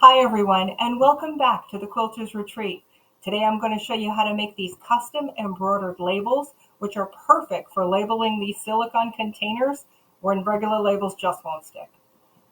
Hi everyone, and welcome back to the Quilters Retreat. Today I'm going to show you how to make these custom embroidered labels, which are perfect for labeling these silicone containers when regular labels just won't stick.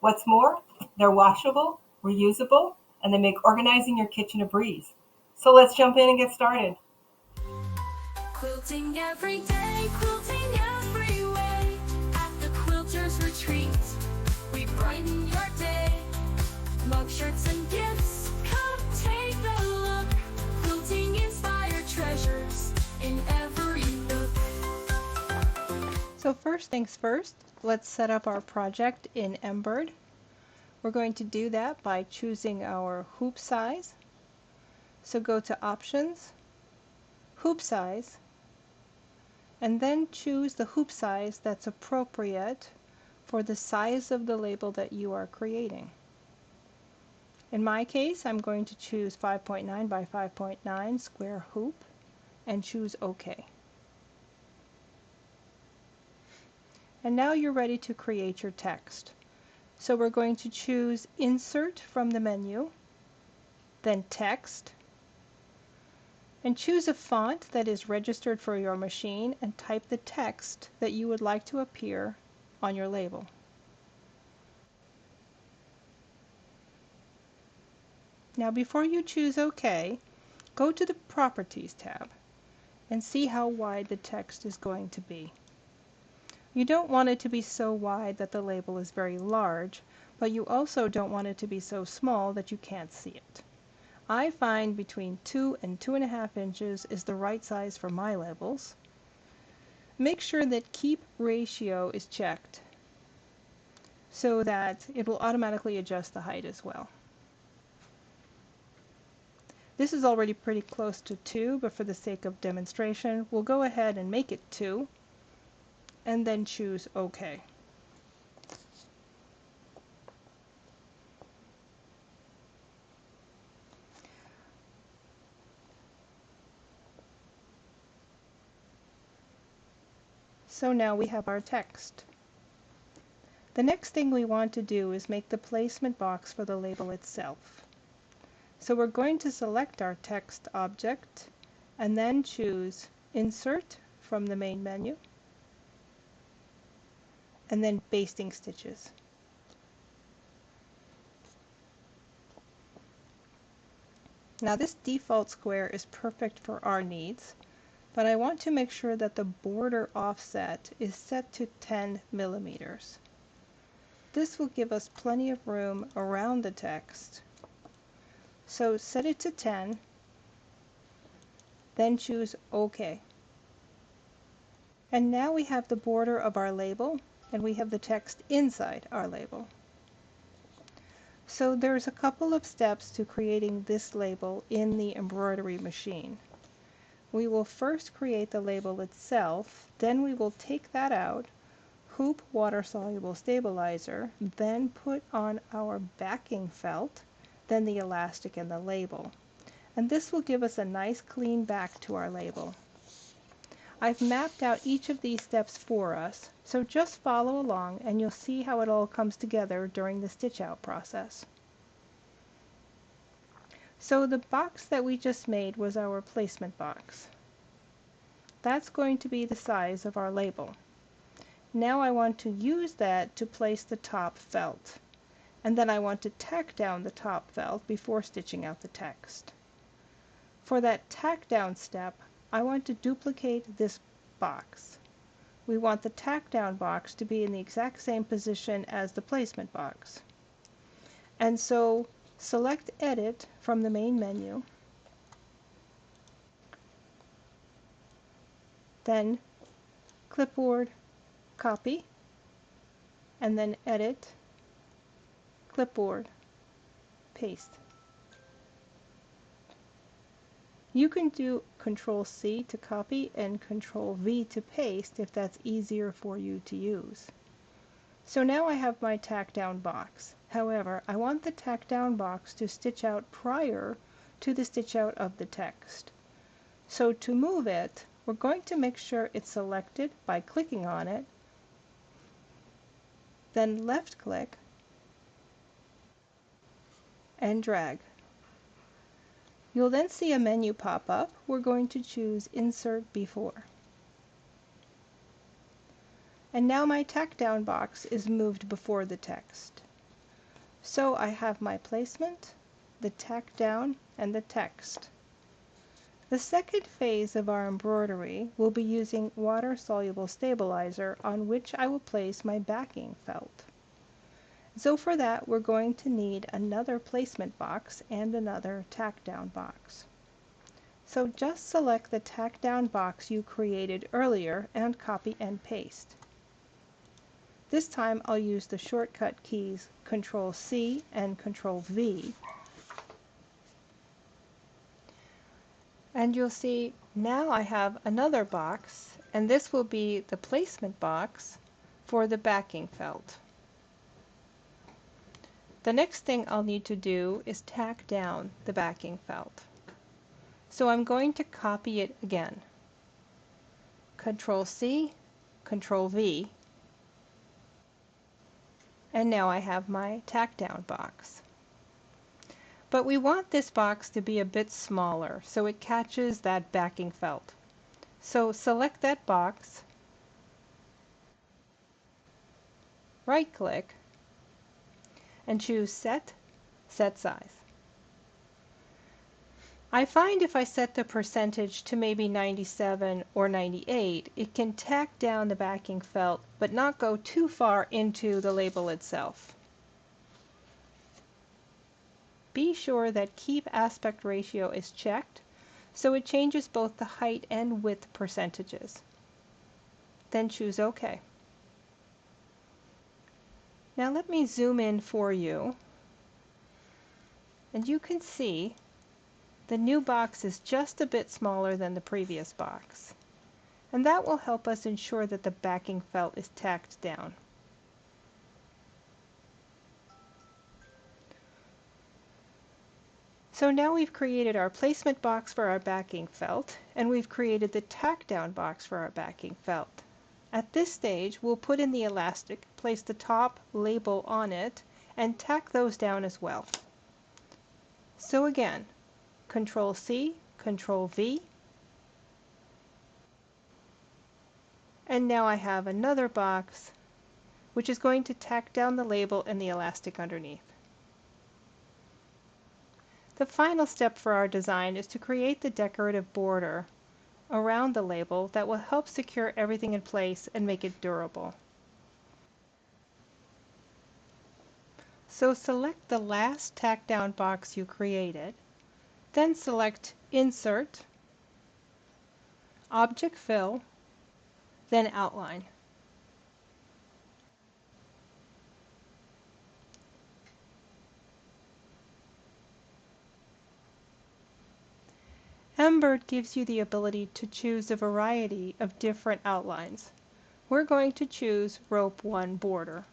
What's more, they're washable, reusable, and they make organizing your kitchen a breeze. So let's jump in and get started. Quilting every day, quilting every way. At the Quilters Retreat, we brighten your day. Mug shirts and gifts, come take a look. Quilting inspired treasures in every nook. So first things first, let's set up our project in Embird. We're going to do that by choosing our hoop size. So go to Options, Hoop Size, and then choose the hoop size that's appropriate for the size of the label that you are creating. In my case, I'm going to choose 5.9 by 5.9 square hoop and choose OK. And now you're ready to create your text. So we're going to choose Insert from the menu, then Text, and choose a font that is registered for your machine and type the text that you would like to appear on your label. Now before you choose OK, go to the Properties tab and see how wide the text is going to be. You don't want it to be so wide that the label is very large, but you also don't want it to be so small that you can't see it. I find between 2 and 2.5 inches is the right size for my labels. Make sure that Keep Ratio is checked so that it will automatically adjust the height as well. This is already pretty close to 2, but for the sake of demonstration, we'll go ahead and make it 2, and then choose OK. So now we have our text. The next thing we want to do is make the placement box for the label itself. So we're going to select our text object and then choose Insert from the main menu and then Basting Stitches. Now this default square is perfect for our needs, but I want to make sure that the border offset is set to 10 millimeters. This will give us plenty of room around the text. So set it to 10, then choose OK. And now we have the border of our label, and we have the text inside our label. So there's a couple of steps to creating this label in the embroidery machine. We will first create the label itself, then we will take that out, hoop water-soluble stabilizer, then put on our backing felt, then the elastic and the label. And this will give us a nice clean back to our label. I've mapped out each of these steps for us, so just follow along and you'll see how it all comes together during the stitch out process. So the box that we just made was our placement box. That's going to be the size of our label. Now I want to use that to place the top felt, and then I want to tack down the top felt before stitching out the text. For that tack down step, I want to duplicate this box. We want the tack down box to be in the exact same position as the placement box. And so select Edit from the main menu, then Clipboard, Copy, and then Edit, Clipboard, Paste. You can do Control-C to copy and Control-V to paste if that's easier for you to use. So now I have my tack down box. However, I want the tack down box to stitch out prior to the stitch out of the text. So to move it, we're going to make sure it's selected by clicking on it, then left click, and drag. You'll then see a menu pop up. We're going to choose Insert Before. And now my tack down box is moved before the text. So I have my placement, the tack down, and the text. The second phase of our embroidery will be using water-soluble stabilizer on which I will place my backing felt. So for that we're going to need another placement box and another tack down box. So just select the tack down box you created earlier and copy and paste. This time I'll use the shortcut keys Control-C and Control-V. And you'll see now I have another box, and this will be the placement box for the backing felt. The next thing I'll need to do is tack down the backing felt. So I'm going to copy it again. Control-C, Control-V, and now I have my tack down box. But we want this box to be a bit smaller so it catches that backing felt. So select that box, right click, and choose Set Size. I find if I set the percentage to maybe 97 or 98, it can tack down the backing felt but not go too far into the label itself. Be sure that Keep Aspect Ratio is checked so it changes both the height and width percentages. Then choose OK. Now let me zoom in for you, and you can see the new box is just a bit smaller than the previous box, and that will help us ensure that the backing felt is tacked down. So now we've created our placement box for our backing felt, and we've created the tack down box for our backing felt. At this stage, we'll put in the elastic, place the top label on it, and tack those down as well. So again, Control-C, Control-V, and now I have another box which is going to tack down the label and the elastic underneath. The final step for our design is to create the decorative border around the label that will help secure everything in place and make it durable. So select the last tack down box you created, then select Insert, Object Fill, then Outline. Embird gives you the ability to choose a variety of different outlines. We're going to choose Rope 1 Border.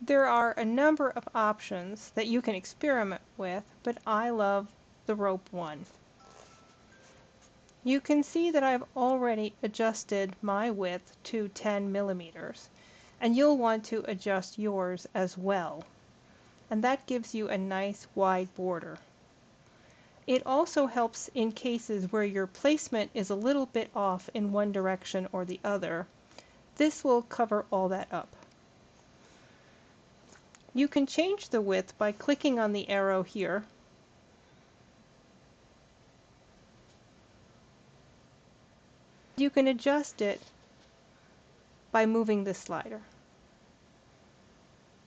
There are a number of options that you can experiment with, but I love the Rope 1. You can see that I've already adjusted my width to 10 millimeters, and you'll want to adjust yours as well. And that gives you a nice wide border. It also helps in cases where your placement is a little bit off in one direction or the other. This will cover all that up. You can change the width by clicking on the arrow here. You can adjust it by moving the slider.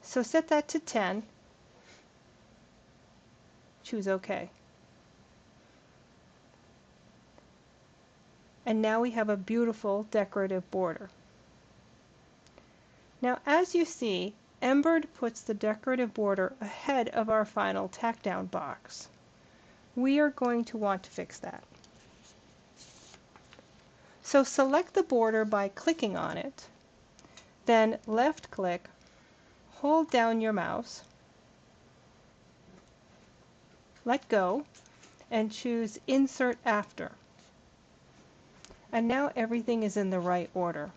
So set that to 10. Choose OK. And now we have a beautiful decorative border. Now as you see, Embird puts the decorative border ahead of our final tack down box. We are going to want to fix that. So select the border by clicking on it, then left click, hold down your mouse, let go, and choose Insert After. And now everything is in the right order.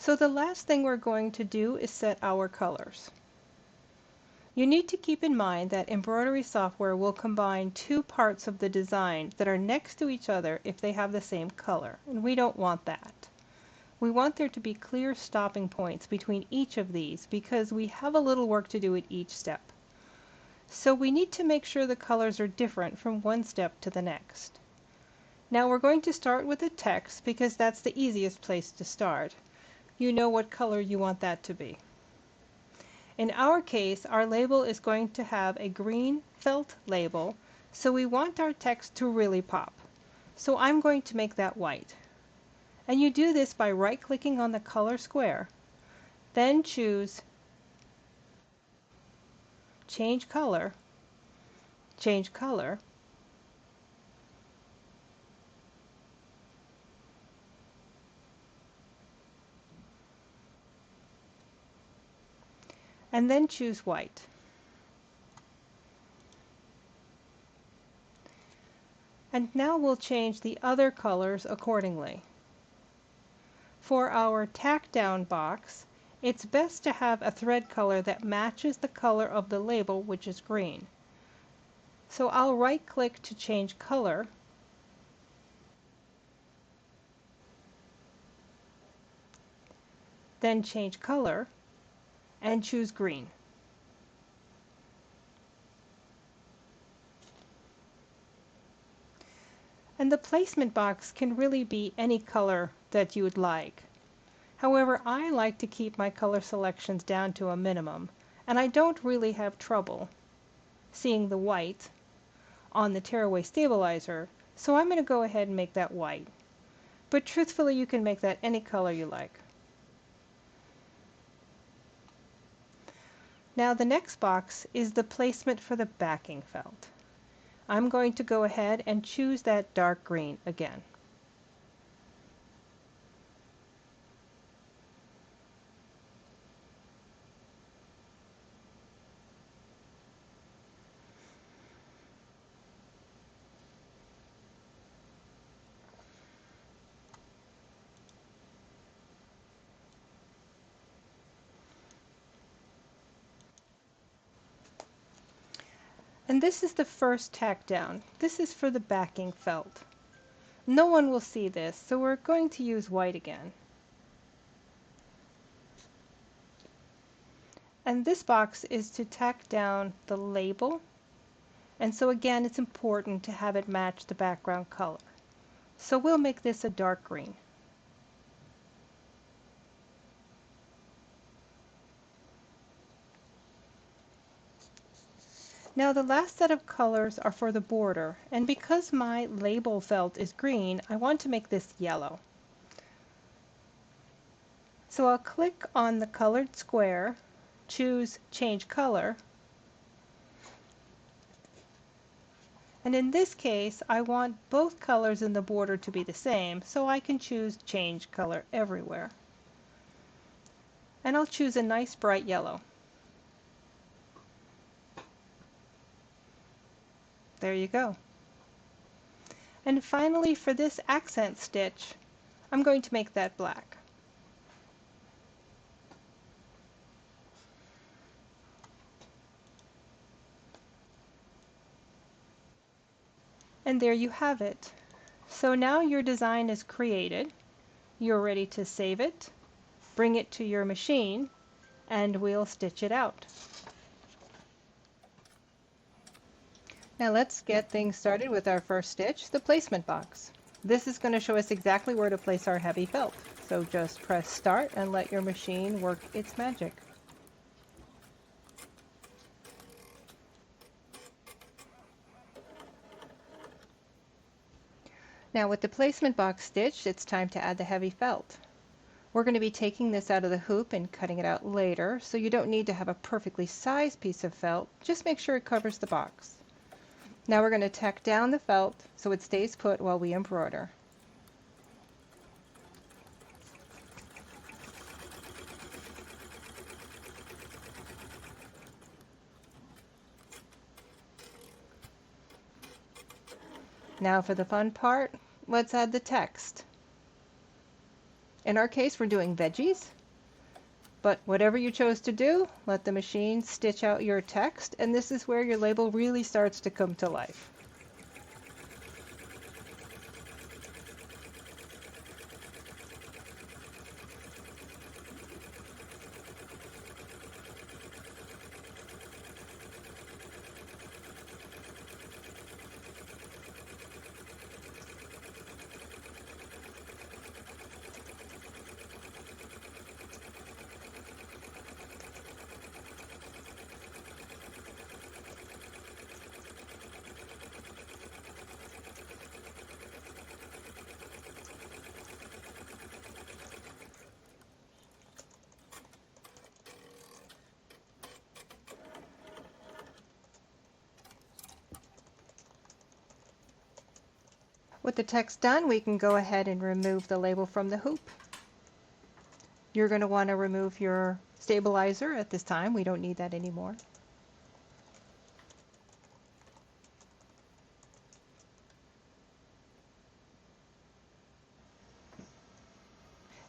So the last thing we're going to do is set our colors. You need to keep in mind that embroidery software will combine two parts of the design that are next to each other if they have the same color, and we don't want that. We want there to be clear stopping points between each of these because we have a little work to do at each step. So we need to make sure the colors are different from one step to the next. Now we're going to start with the text because that's the easiest place to start. You know what color you want that to be. In our case, our label is going to have a green felt label, so we want our text to really pop. So I'm going to make that white. And you do this by right-clicking on the color square, then choose Change Color, Change Color, and then choose White. And now we'll change the other colors accordingly. For our tack down box, it's best to have a thread color that matches the color of the label, which is green. So I'll right-click to change color, then change color, and choose green. And the placement box can really be any color that you would like. However, I like to keep my color selections down to a minimum, and I don't really have trouble seeing the white on the tearaway stabilizer, so I'm going to go ahead and make that white. But truthfully, you can make that any color you like. Now the next box is the placement for the backing felt. I'm going to go ahead and choose that dark green again. And this is the first tack down. This is for the backing felt. No one will see this, so we're going to use white again. And this box is to tack down the label. And so again, it's important to have it match the background color. So we'll make this a dark green. Now the last set of colors are for the border, and because my label felt is green, I want to make this yellow. So I'll click on the colored square, choose Change Color, and in this case I want both colors in the border to be the same, so I can choose Change Color Everywhere. And I'll choose a nice bright yellow. There you go. And finally, for this accent stitch, I'm going to make that black. And there you have it. So now your design is created. You're ready to save it, bring it to your machine, and we'll stitch it out. Now let's get things started with our first stitch, the placement box. This is going to show us exactly where to place our heavy felt. So just press start and let your machine work its magic. Now with the placement box stitched, it's time to add the heavy felt. We're going to be taking this out of the hoop and cutting it out later, so you don't need to have a perfectly sized piece of felt, just make sure it covers the box. Now we're going to tack down the felt so it stays put while we embroider. Now for the fun part, let's add the text. In our case, we're doing veggies, but whatever you chose to do, let the machine stitch out your text, and this is where your label really starts to come to life. With the text done, we can go ahead and remove the label from the hoop. You're going to want to remove your stabilizer at this time. We don't need that anymore.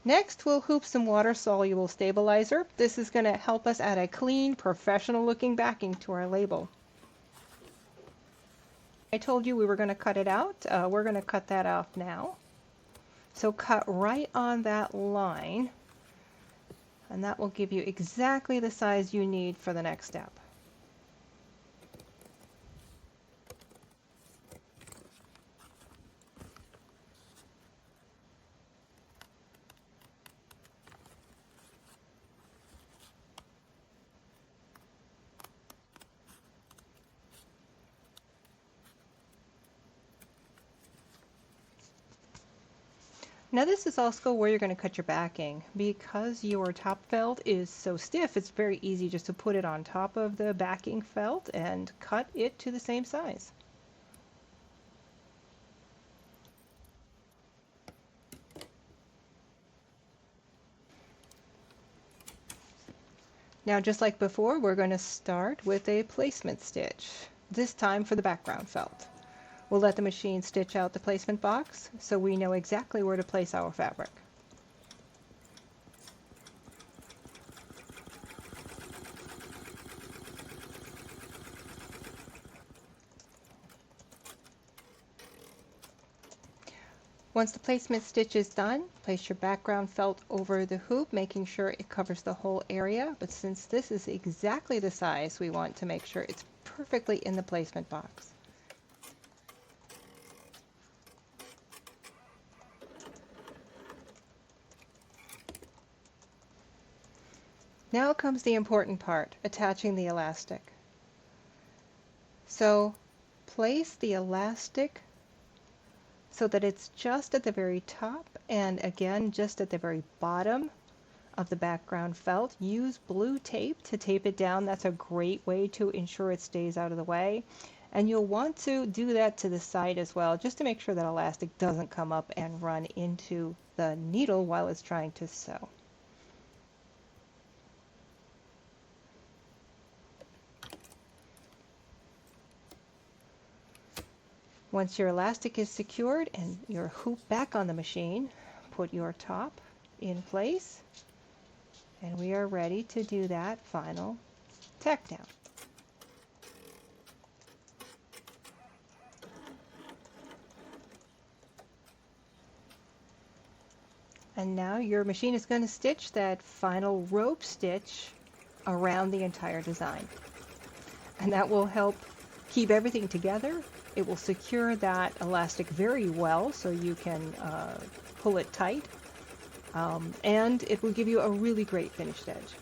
Next, we'll hoop some water-soluble stabilizer. This is going to help us add a clean, professional-looking backing to our label. I told you we were going to cut it out. We're going to cut that off now. So cut right on that line, and that will give you exactly the size you need for the next step. Now this is also where you're going to cut your backing. Because your top felt is so stiff, it's very easy just to put it on top of the backing felt and cut it to the same size. Now just like before, we're going to start with a placement stitch, this time for the background felt. We'll let the machine stitch out the placement box so we know exactly where to place our fabric. Once the placement stitch is done, place your background felt over the hoop, making sure it covers the whole area. But since this is exactly the size, we want to make sure it's perfectly in the placement box. Now comes the important part, attaching the elastic. So place the elastic so that it's just at the very top and again just at the very bottom of the background felt. Use blue tape to tape it down. That's a great way to ensure it stays out of the way. And you'll want to do that to the side as well, just to make sure that elastic doesn't come up and run into the needle while it's trying to sew. Once your elastic is secured and your hoop back on the machine, put your top in place, and we are ready to do that final tack down. And now your machine is going to stitch that final rope stitch around the entire design. And that will help keep everything together. It will secure that elastic very well so you can pull it tight. And it will give you a really great finished edge.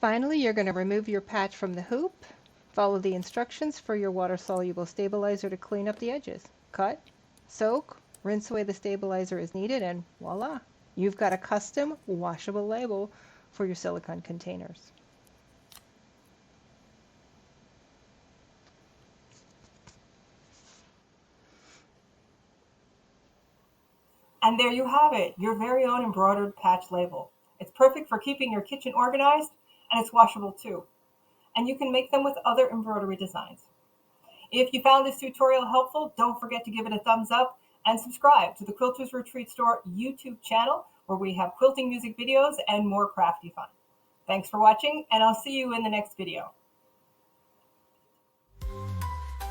Finally, you're going to remove your patch from the hoop. Follow the instructions for your water-soluble stabilizer to clean up the edges. Cut, soak, rinse away the stabilizer as needed, and voila! You've got a custom washable label for your silicone containers. And there you have it, your very own embroidered patch label. It's perfect for keeping your kitchen organized, and it's washable too. And you can make them with other embroidery designs. If you found this tutorial helpful, don't forget to give it a thumbs up and subscribe to the Quilters Retreat Store YouTube channel, where we have quilting music videos and more crafty fun. Thanks for watching, and I'll see you in the next video.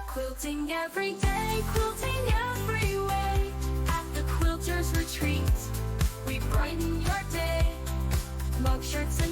Quilting every day, quilting every way. At the Quilters Retreat, we brighten your day. Mug shirts